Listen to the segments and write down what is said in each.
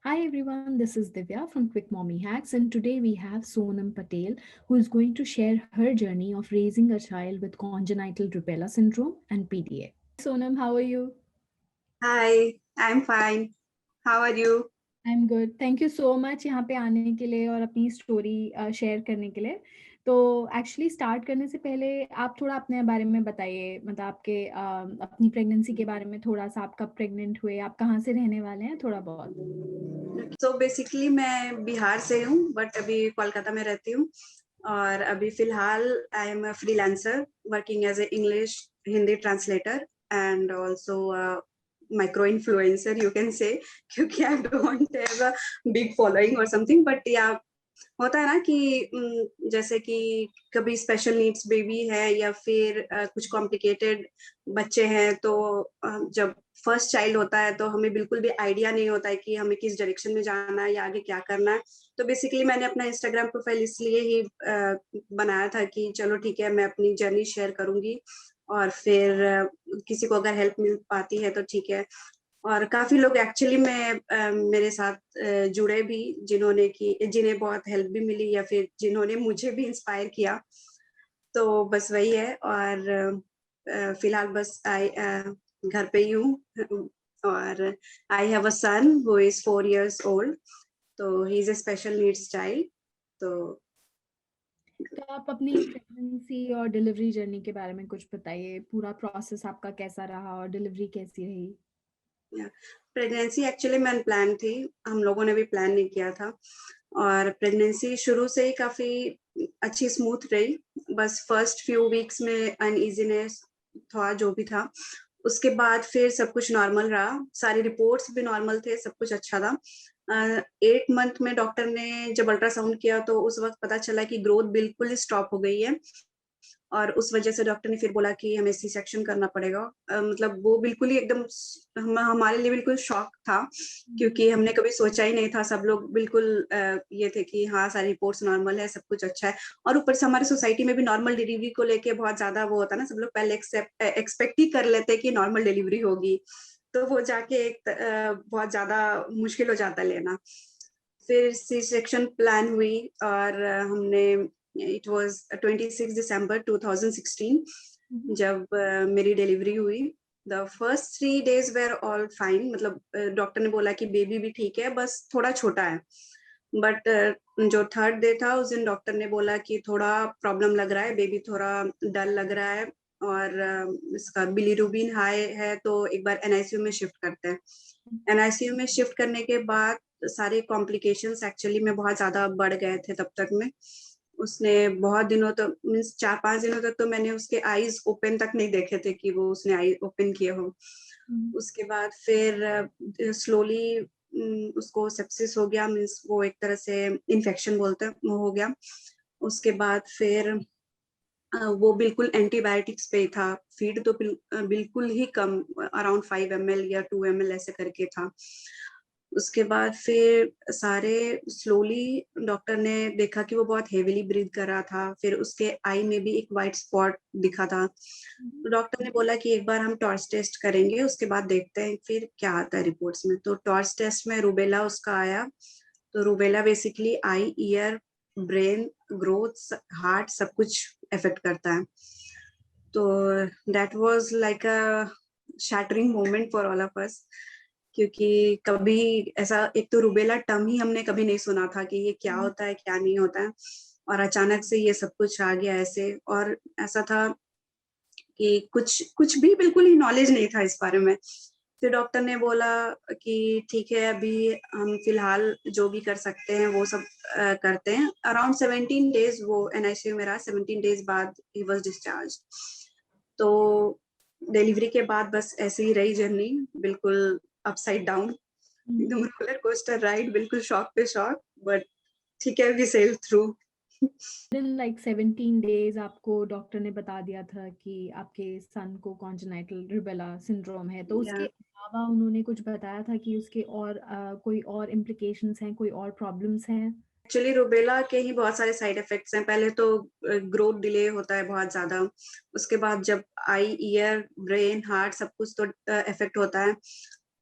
Hi everyone, this is Divya from Quick Mommy Hacks, and today we have Sonam Patel who is going to share her journey of raising a child with congenital rubella syndrome and PDA. Sonam, how are you? Hi, I'm fine. How are you? I'm good. Thank you so much यहाँ पे आने के लिए और अपनी story share करने के लिए। तो एक्चुअली स्टार्ट करने से पहले आप थोड़ा अपने बारे में बताइए, मतलब आपके अपनी प्रेगनेंसी के बारे में थोड़ा सा, आप कब प्रेग्नेंट हुए, आप कहाँ से रहने वाले हैं, थोड़ा बहुत। सो बेसिकली मैं बिहार से हूँ बट अभी कोलकाता में रहती हूँ और अभी फिलहाल I am a freelancer working as a English Hindi translator and also micro influencer you can say क्योंकि I don't have a big following or something but yeah होता है ना कि जैसे कि कभी स्पेशल नीड्स बेबी है या फिर कुछ कॉम्प्लिकेटेड बच्चे हैं तो जब फर्स्ट चाइल्ड होता है तो हमें बिल्कुल भी आइडिया नहीं होता है कि हमें किस डायरेक्शन में जाना है या आगे क्या करना है। तो बेसिकली मैंने अपना इंस्टाग्राम प्रोफाइल इसलिए ही बनाया था कि चलो ठीक है मैं अपनी जर्नी शेयर करूंगी और फिर किसी को अगर हेल्प मिल पाती है तो ठीक है। और काफी लोग एक्चुअली में मेरे साथ जुड़े भी जिन्होंने की जिन्हें बहुत हेल्प भी मिली या फिर जिन्होंने मुझे भी इंस्पायर किया। तो बस वही है और फिलहाल बस आई घर पे ही हूँ और I have a son who is 4 years old। तो he is a special needs child. तो तो आप अपनी प्रेगनेंसी और डिलीवरी जर्नी के बारे में कुछ बताइए, पूरा प्रोसेस आपका कैसा रहा और डिलीवरी कैसी रही? प्रेगनेंसी एक्चुअली मैं प्लान थी, हम लोगों ने भी प्लान नहीं किया था और प्रेगनेंसी शुरू से ही काफी अच्छी स्मूथ रही। बस फर्स्ट फ्यू वीक्स में अनइजीनेस था जो भी था, उसके बाद फिर सब कुछ नॉर्मल रहा, सारी रिपोर्ट्स भी नॉर्मल थे, सब कुछ अच्छा था। 8 मंथ में डॉक्टर ने जब अल्ट्रासाउंड किया तो उस वक्त पता चला कि ग्रोथ बिल्कुल स्टॉप हो गई है और उस वजह से डॉक्टर ने फिर बोला कि हमें सी सेक्शन करना पड़ेगा। मतलब वो बिल्कुल ही एकदम हमारे लिए बिल्कुल शॉक था क्योंकि हमने कभी सोचा ही नहीं था। सब लोग बिल्कुल ये थे कि हाँ सारी रिपोर्ट्स नॉर्मल है, सब कुछ अच्छा है। और ऊपर से हमारे सोसाइटी में भी नॉर्मल डिलीवरी को लेके बहुत ज्यादा वो होता है ना, सब लोग पहले एक्सपेक्ट ही कर लेते हैं कि नॉर्मल डिलीवरी होगी, तो वो जाके एक बहुत ज्यादा मुश्किल हो जाता है लेना। फिर सी सेक्शन प्लान हुई और हमने इट वाज 26 दिसंबर 2016 हम्म। जब मेरी डिलीवरी हुई। The first 3 days were all fine, मतलब डॉक्टर ने बोला कि बेबी भी ठीक है, बस थोड़ा छोटा है। बट जो थर्ड डे था उस दिन डॉक्टर ने बोला कि थोड़ा प्रॉब्लम लग रहा है, बेबी थोड़ा डल लग रहा है और इसका बिलीरुबिन हाई है, तो एक बार एनआईसीयू में शिफ्ट करते हैं। एनआईसीयू में शिफ्ट करने के बाद सारे कॉम्प्लिकेशंस एक्चुअली में बहुत ज्यादा बढ़ गए थे तब तक में। उसने बहुत दिनों तक मीन्स 4-5 दिनों तक तो मैंने उसके आईज ओपन तक नहीं देखे थे कि वो उसने आई ओपन किए हो। हम्म। उसके बाद फिर स्लोली उसको सेप्सिस हो गया, मीन्स वो एक तरह से इन्फेक्शन बोलते हैं वो हो गया। उसके बाद फिर वो बिल्कुल एंटीबायोटिक्स पे ही था। फीड तो बिल्कुल ही कम, अराउंड 5 ml या 2 ml ऐसे करके था। उसके बाद फिर सारे स्लोली डॉक्टर ने देखा कि वो बहुत हेविली ब्रीथ कर रहा था, फिर उसके आई में भी एक वाइट स्पॉट दिखा था। तो डॉक्टर ने बोला कि एक बार हम टॉर्च टेस्ट करेंगे, उसके बाद देखते हैं फिर क्या आता है रिपोर्ट्स में। तो टॉर्च टेस्ट में रूबेला उसका आया। तो rubella basically I, year, brain growth, heart सब कुछ इफेक्ट करता है। तो that was like a shattering moment for all of us, क्योंकि कभी ऐसा एक तो रूबेला टर्म ही हमने कभी नहीं सुना था कि ये क्या होता है क्या नहीं होता है, और अचानक से ये सब कुछ आ गया ऐसे। और ऐसा था कि कुछ कुछ भी बिल्कुल ही नॉलेज नहीं था इस बारे में। फिर डॉक्टर ने बोला कि ठीक है अभी हम फिलहाल जो भी कर सकते हैं वो सब करते हैं। अराउंड 17 days वो एनआईसीयू में रहा, 17 days बाद ही वॉज डिस्चार्ज। तो डिलीवरी के बाद बस ऐसे ही रही जर्नी, बिल्कुल अपसाइड डाउन, हम्म। एकदम रोलर कोस्टर राइड, बिल्कुल शॉक पे शॉक, बट ठीक है वी सेल थ्रू। दिन लाइक 17 डेज आपको डॉक्टर ने बता दिया था कि आपके सन को कॉन्जेनाइटल रुबेला सिंड्रोम है, तो उसके अलावा उन्होंने कुछ बताया था कि उसके और कोई और इम्प्लिकेशंस हैं, कोई और प्रॉब्लम्स हैं? एक्चुअली रूबेला के ही बहुत सारे साइड इफेक्ट्स हैं। पहले तो ग्रोथ डिले होता है बहुत ज्यादा, उसके बाद जब आई, ईयर, ब्रेन, हार्ट सब कुछ तो इफेक्ट होता है।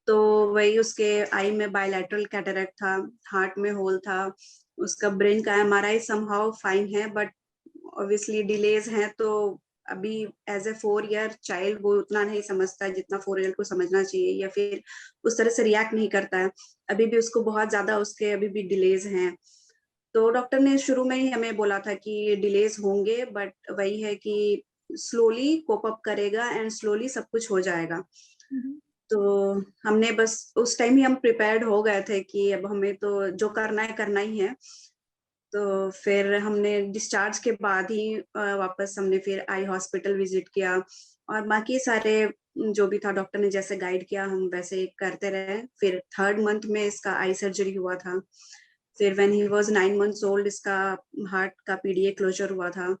तो वही उसके आई में बायलैटरल कैटरेक्ट था, हार्ट में होल था, उसका ब्रेन का एमआरआई समहाउ फाइन है, बट ऑब्वियसली डिलेज हैं, तो अभी एज ए 4 ईयर चाइल्ड वो उतना नहीं समझता है जितना 4 ईयर को समझना चाहिए, या फिर उस तरह से रिएक्ट नहीं करता है। अभी भी उसको बहुत ज्यादा उसके अभी भी डिलेज हैं। तो डॉक्टर ने शुरू में ही हमें बोला था कि डिलेज होंगे, बट वही है कि स्लोली कोप अप करेगा एंड स्लोली सब कुछ हो जाएगा। हम्म। तो हमने बस उस टाइम ही हम प्रिपेयर्ड हो गए थे कि अब हमें तो जो करना है करना ही है। तो फिर हमने डिस्चार्ज के बाद ही वापस हमने फिर आई हॉस्पिटल विजिट किया, और बाकी सारे जो भी था डॉक्टर ने जैसे गाइड किया हम वैसे ही करते रहे। फिर 3rd मंथ में इसका आई सर्जरी हुआ था। फिर when he was 9 months old इसका हार्ट का पीडीए क्लोजर हुआ था।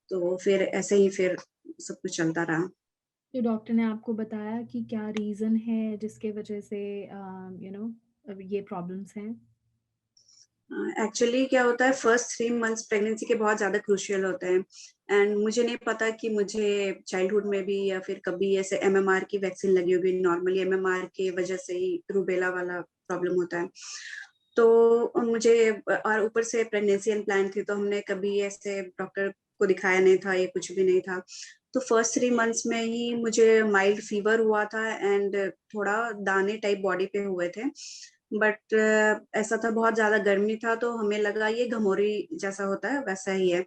तो फिर ऐसे ही फिर सब कुछ चलता रहा। तो डॉक्टर ने आपको बताया कि क्या रीज़न है जिसके वजह से ये प्रॉब्लम्स हैं? एक्चुअली क्या होता है, फर्स्ट 3 मंथ्स प्रेगनेंसी के बहुत ज्यादा क्रूशियल होते हैं, एंड मुझे नहीं पता कि मुझे चाइल्डहुड में भी या फिर कभी ऐसे एमएमआर की वैक्सीन लगी होगी। नॉर्मली एमएमआर के वजह से ही रूबेला वाला प्रॉब्लम होता है। तो मुझे, और ऊपर से प्रेगनेंसी अनप्लान्ड थी, तो हमने कभी ऐसे डॉक्टर को दिखाया नहीं था, ये कुछ भी नहीं था। तो फर्स्ट 3 मंथ्स में ही मुझे माइल्ड फीवर हुआ था एंड थोड़ा दाने टाइप बॉडी पे हुए थे, बट ऐसा था बहुत ज्यादा गर्मी था तो हमें लगा ये घमौरी जैसा होता है वैसा ही है,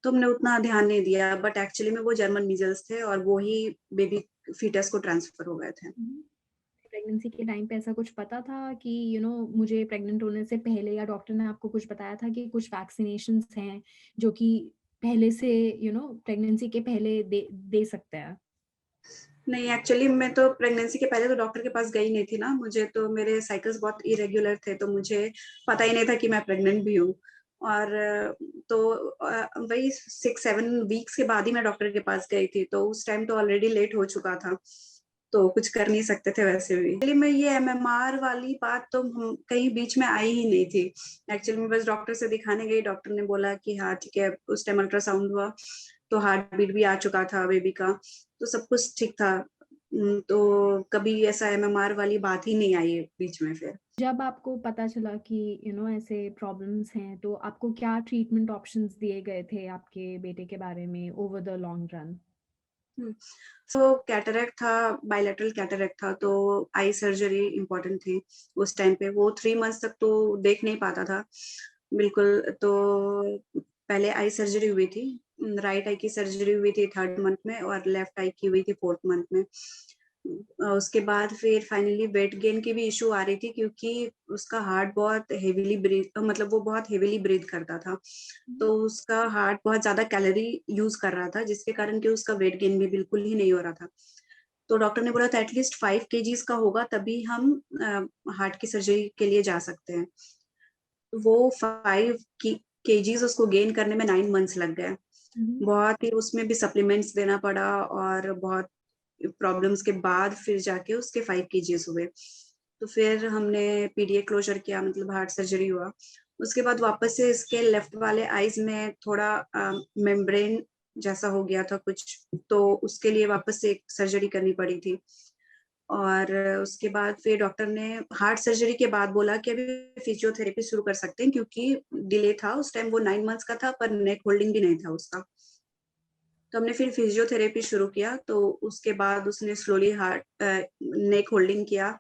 तो हमने उतना ध्यान नहीं दिया, बट एक्चुअली में वो जर्मन मीजल्स थे और वो ही बेबी फीटस को ट्रांसफर हो गए थे। प्रेगनेंसी के टाइम पे ऐसा कुछ पता था कि मुझे प्रेग्नेंट होने से पहले, या डॉक्टर ने आपको कुछ बताया था कि कुछ वैक्सीनेशंस हैं जो कि पहले से प्रेगनेंसी के पहले दे दे सकते हैं? नहीं, एक्चुअली मैं तो प्रेगनेंसी के पहले तो डॉक्टर के पास गई नहीं थी ना, मुझे तो मेरे साइकिल्स बहुत इरेगुलर थे, तो मुझे पता ही नहीं था कि मैं प्रेग्नेंट भी हूँ। और तो वही 6-7 वीक्स के बाद ही मैं डॉक्टर के पास गई थी, तो उस टाइम तो ऑलरेडी लेट हो चुका था, तो कुछ कर नहीं सकते थे वैसे भी। एक्चुअली में ये एमएमआर वाली बात तो कहीं बीच में आई ही नहीं थी। एक्चुअली मैं बस डॉक्टर से दिखाने गई, डॉक्टर ने बोला कि हाँ ठीक है, उस टाइम अल्ट्रासाउंड हुआ तो हार्ट बीट भी आ चुका था बेबी का, तो सब कुछ ठीक था। तो कभी ऐसा एमएमआर वाली बात ही नहीं आई बीच में फिर। जब आपको पता चला कि ऐसे प्रॉब्लम्स हैं, तो आपको क्या ट्रीटमेंट ऑप्शंस दिए गए थे आपके बेटे के बारे में ओवर द लॉन्ग रन? तो कैटरेक्ट था, बायलैटरल कैटरेक्ट था, तो आई सर्जरी इम्पोर्टेंट थी उस टाइम पे। वो 3 मंथ्स तक तो देख नहीं पाता था बिल्कुल। तो पहले आई सर्जरी हुई थी, राइट आई की सर्जरी हुई थी 3rd मंथ में, और लेफ्ट आई की हुई थी 4th मंथ में। उसके बाद फिर फाइनली वेट गेन की भी इशू आ रही थी, क्योंकि उसका हार्ट बहुत हेवीली ब्रीथ, मतलब वो बहुत हेवीली ब्रीथ करता था, तो उसका हार्ट बहुत ज्यादा कैलोरी यूज कर रहा था, जिसके कारण कि उसका वेट गेन भी बिल्कुल ही नहीं हो रहा था। तो डॉक्टर ने बोला था एटलीस्ट 5 kgs का होगा तभी हम हार्ट की सर्जरी के लिए जा सकते हैं। वो 5 kgs उसको गेन करने में 9 मंथ्स लग गए। हम्म। बहुत ही उसमें भी सप्लीमेंट्स देना पड़ा, और बहुत प्रॉब्लम्स के बाद फिर जाके उसके 5 kgs हुए। तो फिर हमने पीडीए क्लोजर किया, मतलब हार्ट सर्जरी हुआ। उसके बाद वापस से इसके लेफ्ट वाले आईज में थोड़ा मेम्ब्रेन जैसा हो गया था कुछ, तो उसके लिए वापस से एक सर्जरी करनी पड़ी थी। और उसके बाद फिर डॉक्टर ने हार्ट सर्जरी के बाद बोला कि अभी फिजियोथेरेपी शुरू कर सकते हैं, क्योंकि डिले था उस टाइम, वो 9 मंथ्स का था पर नेक होल्डिंग भी नहीं था उसका। तो हमने फिर फिजियोथेरेपी शुरू किया, तो उसके बाद उसने स्लोली हार्ट नेक होल्डिंग किया।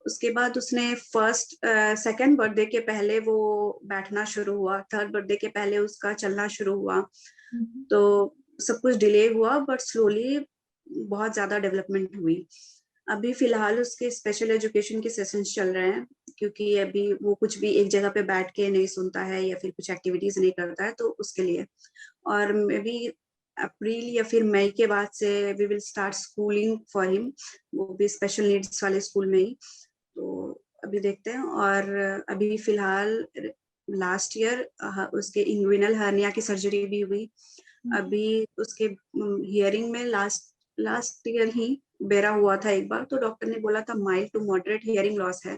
उसके बाद उसने फर्स्ट सेकंड बर्थडे के पहले वो बैठना शुरू हुआ, 3rd बर्थडे के पहले उसका चलना शुरू हुआ। हम्म। तो सब कुछ डिले हुआ, बट स्लोली बहुत ज्यादा डेवलपमेंट हुई। अभी फिलहाल उसके स्पेशल एजुकेशन के सेशंस चल रहे हैं, क्योंकि अभी वो कुछ भी एक जगह पे बैठ के नहीं सुनता है या फिर कुछ एक्टिविटीज नहीं करता है, तो उसके लिए। और मे बी अप्रैल या फिर मई के बाद से we will start schooling for him, वो भी स्पेशल नीड्स वाले स्कूल में ही। तो अभी देखते हैं। और अभी फिलहाल लास्ट ईयर उसके इंग्विनल हर्निया की सर्जरी भी हुई। हम्म। अभी उसके हियरिंग में लास्ट लास्ट ईयर ही बेरा हुआ था एक बार, तो डॉक्टर ने बोला था mild to moderate hearing loss है,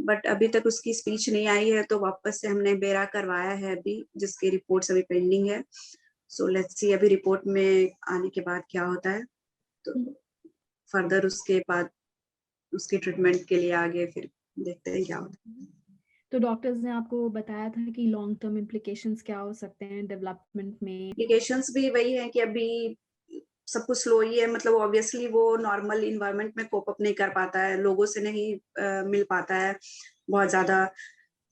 बट अभी तक उसकी स्पीच नहीं आई है, तो वापस से हमने बेरा करवाया है अभी, जिसकी रिपोर्ट्स अभी पेंडिंग है। सो लेट्स सी अभी रिपोर्ट में आने के बाद क्या होता है, तो फर्दर उसके बाद उसकी ट्रीटमेंट के लिए आगे फिर देखते हैं क्या होता है। तो डॉक्टर्स ने आपको बताया था कि लॉन्ग टर्म इम्प्लीकेशंस क्या हो सकते हैं डेवलपमेंट में? एप्लीकेशंस भी वही है कि अभी सब कुछ स्लो ही है, मतलब ऑब्वियसली वो नॉर्मल इन्वायरमेंट में कोप अप नहीं कर पाता है, लोगों से नहीं मिल पाता है बहुत ज़्यादा,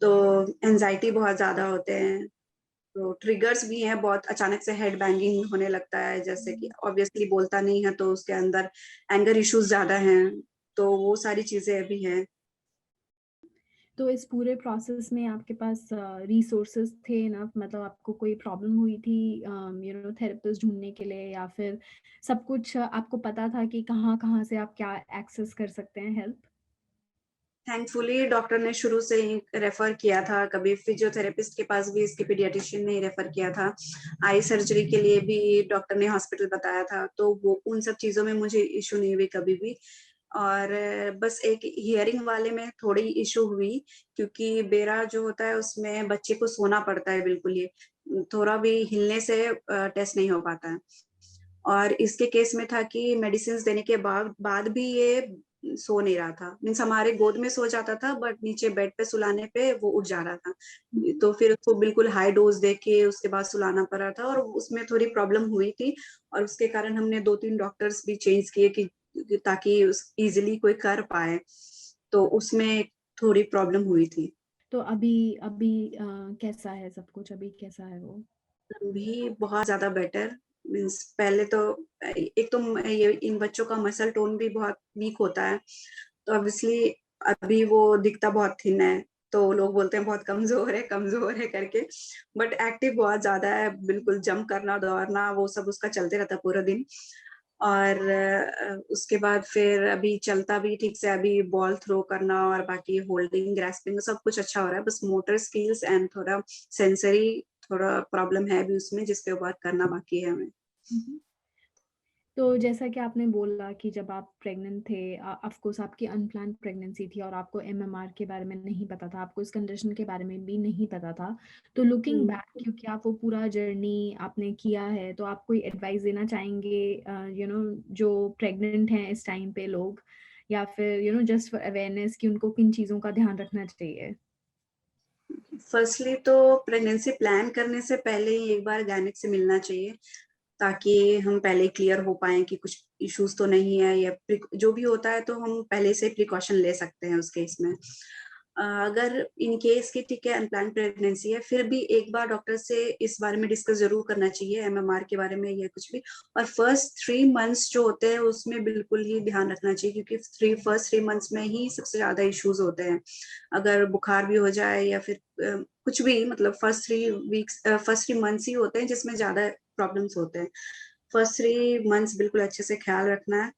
तो एंजाइटी बहुत ज़्यादा होते हैं। तो ट्रिगर्स भी हैं, बहुत अचानक से हेड बैंगिंग होने लगता है, जैसे कि ऑब्वियसली बोलता नहीं है तो उसके अंदर एंगर इश्यूज ज़्यादा हैं, तो वो सारी चीज़ें अभी हैं। तो इस पूरे प्रोसेस में आपके पास रिसोर्सेज थे ना, मतलब आपको कोई प्रॉब्लम हुई थी थेरेपिस्ट ढूंढने के लिए, या फिर सब कुछ आपको पता था कि कहाँ कहाँ से आप क्या एक्सेस कर सकते हैं हेल्प? थैंकफुली डॉक्टर ने शुरू से ही रेफर किया था, कभी फिजियोथेरेपिस्ट के पास भी इसके पीडियाट्रिशियन ने रेफर किया था, आई सर्जरी के लिए भी डॉक्टर ने हॉस्पिटल बताया था, तो वो उन सब चीजों में मुझे इशू नहीं हुई कभी भी। और बस एक हियरिंग वाले में थोड़ी इशू हुई, क्योंकि बेरा जो होता है उसमें बच्चे को सोना पड़ता है बिल्कुल ही, थोड़ा भी हिलने से टेस्ट नहीं हो पाता है। और इसके केस में था कि मेडिसिन देने के बाद भी ये सो नहीं रहा था, मीन्स हमारे गोद में सो जाता था बट नीचे बेड पे सुलाने पे वो उठ जा रहा था। तो फिर उसको बिल्कुल हाई डोज देके उसके बाद सुलाना पड़ा था, और उसमें थोड़ी प्रॉब्लम हुई थी, और उसके कारण हमने 2-3 डॉक्टर्स भी चेंज किए कि ताकि इजिली कोई कर पाए, तो उसमें थोड़ी प्रॉब्लम हुई थी। तो अभी अभी कैसा है सब कुछ, अभी कैसा है वो? भी बहुत ज़्यादा बेटर, मीन्स पहले तो एक तो ये इन बच्चों का मसल टोन भी बहुत वीक होता है, तो ऑब्वियसली अभी वो दिखता बहुत थिन है, तो लोग बोलते हैं बहुत कमज़ोर है करके, बट एक्टिव बहुत ज़्यादा है, बिल्कुल जंप करना, दौड़ना वो सब उसका चलते रहता है पूरा दिन। और उसके बाद फिर अभी चलता भी ठीक से, अभी बॉल थ्रो करना और बाकी होल्डिंग, ग्रास्पिंग सब कुछ अच्छा हो रहा है, बस मोटर स्किल्स एंड थोड़ा सेंसरी थोड़ा प्रॉब्लम है अभी उसमें, जिस पे वर्क करना बाकी है हमें। हम्म। तो जैसा कि आपने बोला कि जब आप प्रेग्नेंट थे, ऑफ कोर्स आपकी अनप्लान्ड प्रेगनेंसी थी और आपको एमएमआर के बारे में नहीं पता था, आपको इस कंडीशन के बारे में भी नहीं पता था। तो लुकिंग हुँ। बैक, क्योंकि आप वो पूरा जर्नी आपने किया है, तो आप कोई एडवाइस देना चाहेंगे जो प्रेग्नेंट हैं इस टाइम पे लोग, या फिर जस्ट फॉर अवेयरनेस कि उनको किन चीज़ों का ध्यान रखना चाहिए? फर्स्टली तो प्रेगनेंसी प्लान करने से पहले ही एक बार गायनेक से मिलना चाहिए, ताकि हम पहले क्लियर हो पाएँ कि कुछ इश्यूज़ तो नहीं है, या जो भी होता है तो हम पहले से प्रिकॉशन ले सकते हैं उस केस में। अगर इन केस कि ठीक है अनप्लान्ड प्रेगनेंसी है, फिर भी एक बार डॉक्टर से इस बारे में डिस्कस ज़रूर करना चाहिए, एमएमआर के बारे में या कुछ भी। और फर्स्ट 3 मंथ्स जो होते हैं उसमें बिल्कुल ही ध्यान रखना चाहिए, क्योंकि फर्स्ट 3 मंथ्स में ही सबसे ज़्यादा इश्यूज़ होते हैं। अगर बुखार भी हो जाए या फिर कुछ भी, मतलब फर्स्ट 3 मंथ्स ही होते हैं जिसमें ज़्यादा प्रॉब्लम्स होते हैं। फर्स्ट 3 मंथ्स बिल्कुल अच्छे से ख्याल रखना है,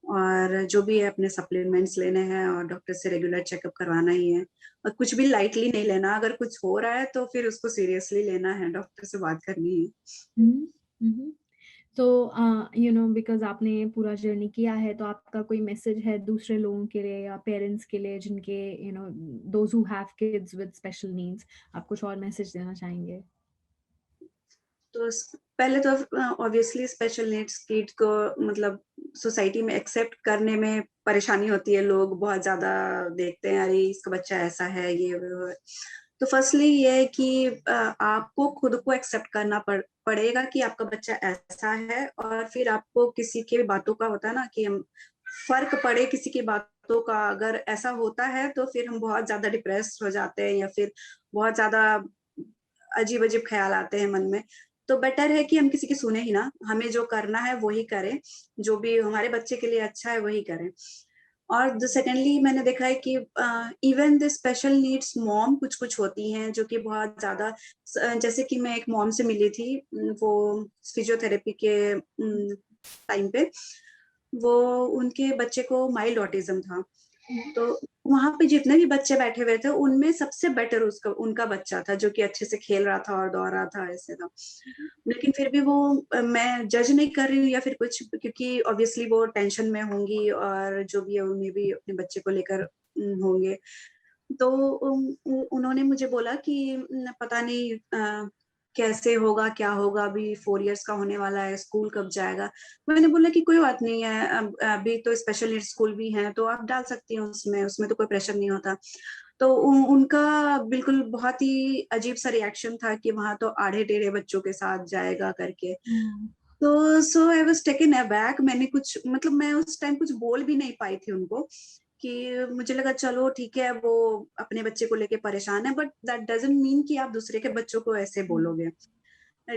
और जो भी है अपने सप्लीमेंट्स लेने हैं और डॉक्टर से रेगुलर चेकअप करवाना ही है। और कुछ भी लाइटली नहीं लेना, अगर कुछ हो रहा है तो फिर उसको सीरियसली लेना है, डॉक्टर से बात करनी है। हम्म। हम्म। तो बिकॉज आपने पूरा जर्नी किया है, तो आपका कोई मैसेज है दूसरे लोगों के लिए या पेरेंट्स के लिए जिनके those who have kids with special needs, आप कुछ और मैसेज देना चाहेंगे? तो पहले तो ऑब्वियसली स्पेशल नीड्स किड को मतलब सोसाइटी में एक्सेप्ट करने में परेशानी होती है, लोग बहुत ज्यादा देखते हैं, अरे इसका बच्चा ऐसा है, ये वो है। तो फर्स्टली ये है कि आपको खुद को एक्सेप्ट करना पड़ेगा कि आपका बच्चा ऐसा है, और फिर आपको किसी के बातों का होता है ना कि हम फर्क पड़े किसी की बातों का, अगर ऐसा होता है तो फिर हम बहुत ज्यादा डिप्रेस्ड हो जाते हैं, या फिर बहुत ज्यादा अजीब अजीब ख्याल आते हैं मन में। तो बेटर है कि हम किसी की सुने ही ना, हमें जो करना है वही करें, जो भी हमारे बच्चे के लिए अच्छा है वही करें। और सेकेंडली मैंने देखा है कि even the special needs mom कुछ कुछ होती हैं जो कि बहुत ज्यादा, जैसे कि मैं एक मॉम से मिली थी, वो फिजियोथेरेपी के टाइम पे, वो उनके बच्चे को माइल्ड ऑटिज्म था, तो वहां पे जितने भी बच्चे बैठे हुए थे उनमें सबसे बेटर उसका उनका बच्चा था, जो कि अच्छे से खेल रहा था और दौड़ रहा था, ऐसे था। लेकिन फिर भी वो मैं जज नहीं कर रही हूँ या फिर कुछ, क्योंकि ऑब्वियसली वो टेंशन में होंगी, और जो भी है उन्हें भी अपने बच्चे को लेकर होंगे। तो उन्होंने मुझे बोला कि पता नहीं कैसे होगा, क्या होगा, अभी 4 इयर्स का होने वाला है, स्कूल कब जाएगा? मैंने बोला कि कोई बात नहीं है, अभी तो स्पेशल नीड्स स्कूल भी है, तो आप डाल सकती हैं उसमें तो कोई प्रेशर नहीं होता। तो उनका बिल्कुल बहुत ही अजीब-सा रिएक्शन था कि वहाँ तो आधे-टेढ़े बच्चों के साथ जाएगा करके। हुँ, तो सो आई वाज़ टेकन अबैक, मैंने कुछ मतलब मैं उस टाइम कुछ बोल भी नहीं पाई थी उनको, कि मुझे लगा चलो ठीक है, वो अपने बच्चे को लेके परेशान है, बट दैट डज़न्ट मीन कि आप दूसरे के बच्चों को ऐसे हुँ, बोलोगे।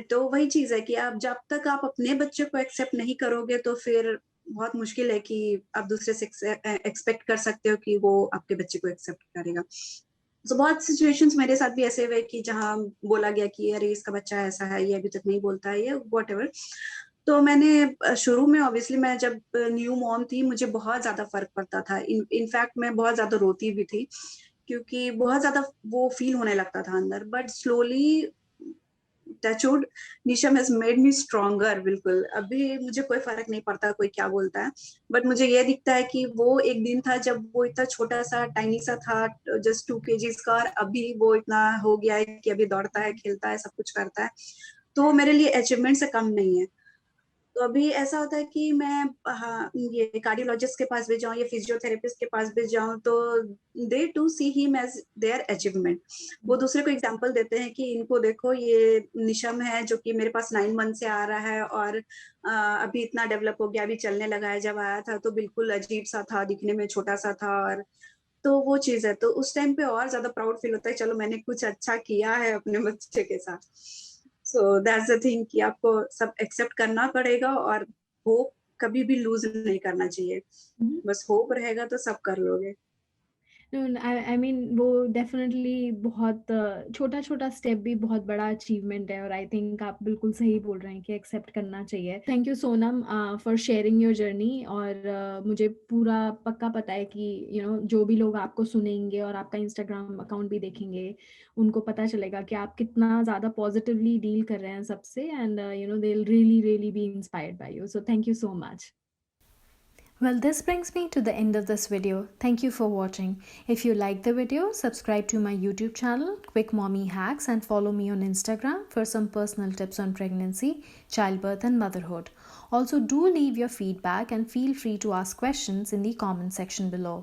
तो वही चीज़ है कि आप जब तक आप अपने बच्चे को एक्सेप्ट नहीं करोगे, तो फिर बहुत मुश्किल है कि आप दूसरे से एक्सपेक्ट कर सकते हो कि वो आपके बच्चे को एक्सेप्ट करेगा। तो बहुत सिचुएशंस मेरे साथ भी ऐसे हुए कि जहाँ बोला गया कि अरे इसका बच्चा ऐसा है, ये अभी तक नहीं बोलता है, या व्हाटएवर। तो मैंने शुरू में ऑब्वियसली मैं जब न्यू मॉम थी, मुझे बहुत ज़्यादा फ़र्क पड़ता था। इनफैक्ट मैं बहुत ज़्यादा रोती भी थी, क्योंकि बहुत ज़्यादा वो फ़ील होने लगता था अंदर। But slowly touch wood, Nisha has made me stronger बिल्कुल। अभी मुझे कोई फ़र्क नहीं पड़ता कोई क्या बोलता है, बट मुझे ये दिखता है कि वो एक दिन था जब वो इतना छोटा-सा टाइनी सा था, जस्ट 2 केजीज़ का, और अभी वो इतना हो गया है कि अभी दौड़ता है, खेलता है, सब कुछ करता है। तो वो मेरे लिए अचीवमेंट से कम नहीं है। तो अभी ऐसा होता है कि मैं हाँ, ये कार्डियोलॉजिस्ट के पास भी जाऊँ या फिजियोथेरेपिस्ट के पास भी जाऊँ, तो they too see him as their achievement. वो हुँ, दूसरे को एग्ज़ाम्पल देते हैं कि इनको देखो, ये निशम है जो कि मेरे पास 9 मंथ से आ रहा है, और अभी इतना डेवलप हो गया, अभी चलने लगा है। जब आया था तो बिल्कुल अजीब-सा था, दिखने में छोटा-सा था, और तो वो चीज़ है। तो उस टाइम पे और ज़्यादा प्राउड फील होता है, चलो मैंने कुछ अच्छा किया है अपने बच्चे के साथ। सो दैट्स द थिंग कि आपको सब एक्सेप्ट करना पड़ेगा, और होप कभी भी लूज़ नहीं करना चाहिए। हुँ। बस होप रहेगा तो सब कर लोगे। आई मीन वो डेफ़िनेटली बहुत छोटा-छोटा स्टेप भी बहुत बड़ा अचीवमेंट है और आई थिंक आप बिल्कुल सही बोल रहे हैं कि एक्सेप्ट करना चाहिए। Thank you Sonam for sharing your journey और मुझे पूरा पक्का पता है कि जो भी लोग आपको सुनेंगे और आपका इंस्टाग्राम अकाउंट भी देखेंगे, उनको पता चलेगा कि आप कितना ज़्यादा पॉज़िटिवली डील कर रहे हैं सबसे and they will really really be inspired by you. So thank you so much. Well, this brings me to the end of this video. Thank you for watching. If you like the video, subscribe to my YouTube channel, Quick Mommy Hacks, and follow me on Instagram for some personal tips on pregnancy, childbirth, and motherhood. Also, do leave your feedback and feel free to ask questions in the comment section below.